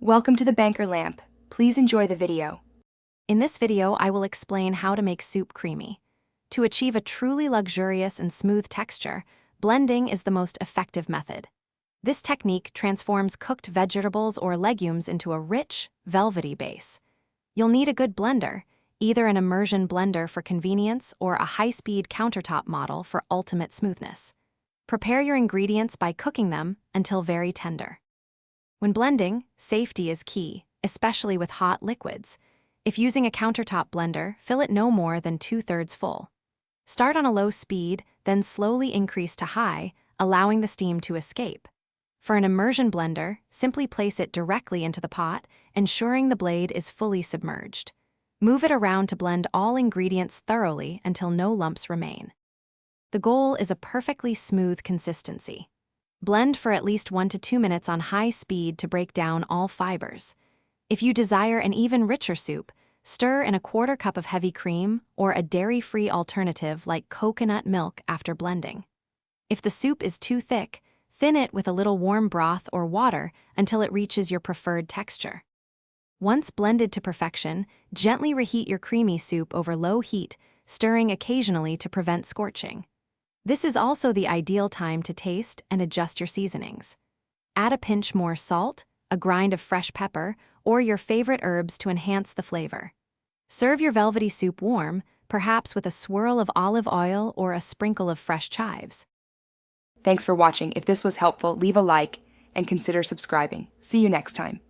Welcome to the Banker Lamp. Please enjoy the video. In this video, I will explain how to make soup creamy. To achieve a truly luxurious and smooth texture, blending is the most effective method. This technique transforms cooked vegetables or legumes into a rich, velvety base. You'll need a good blender, either an immersion blender for convenience or a high-speed countertop model for ultimate smoothness. Prepare your ingredients by cooking them until very tender. When blending, safety is key, especially with hot liquids. If using a countertop blender, fill it no more than 2/3 full. Start on a low speed, then slowly increase to high, allowing the steam to escape. For an immersion blender, simply place it directly into the pot, ensuring the blade is fully submerged. Move it around to blend all ingredients thoroughly until no lumps remain. The goal is a perfectly smooth consistency. Blend for at least 1 to 2 minutes on high speed to break down all fibers. If you desire an even richer soup, stir in a 1/4 cup of heavy cream or a dairy-free alternative like coconut milk after blending. If the soup is too thick, thin it with a little warm broth or water until it reaches your preferred texture. Once blended to perfection, gently reheat your creamy soup over low heat, stirring occasionally to prevent scorching. This is also the ideal time to taste and adjust your seasonings. Add a pinch more salt, a grind of fresh pepper, or your favorite herbs to enhance the flavor. Serve your velvety soup warm, perhaps with a swirl of olive oil or a sprinkle of fresh chives. Thanks for watching. If this was helpful, leave a like and consider subscribing. See you next time.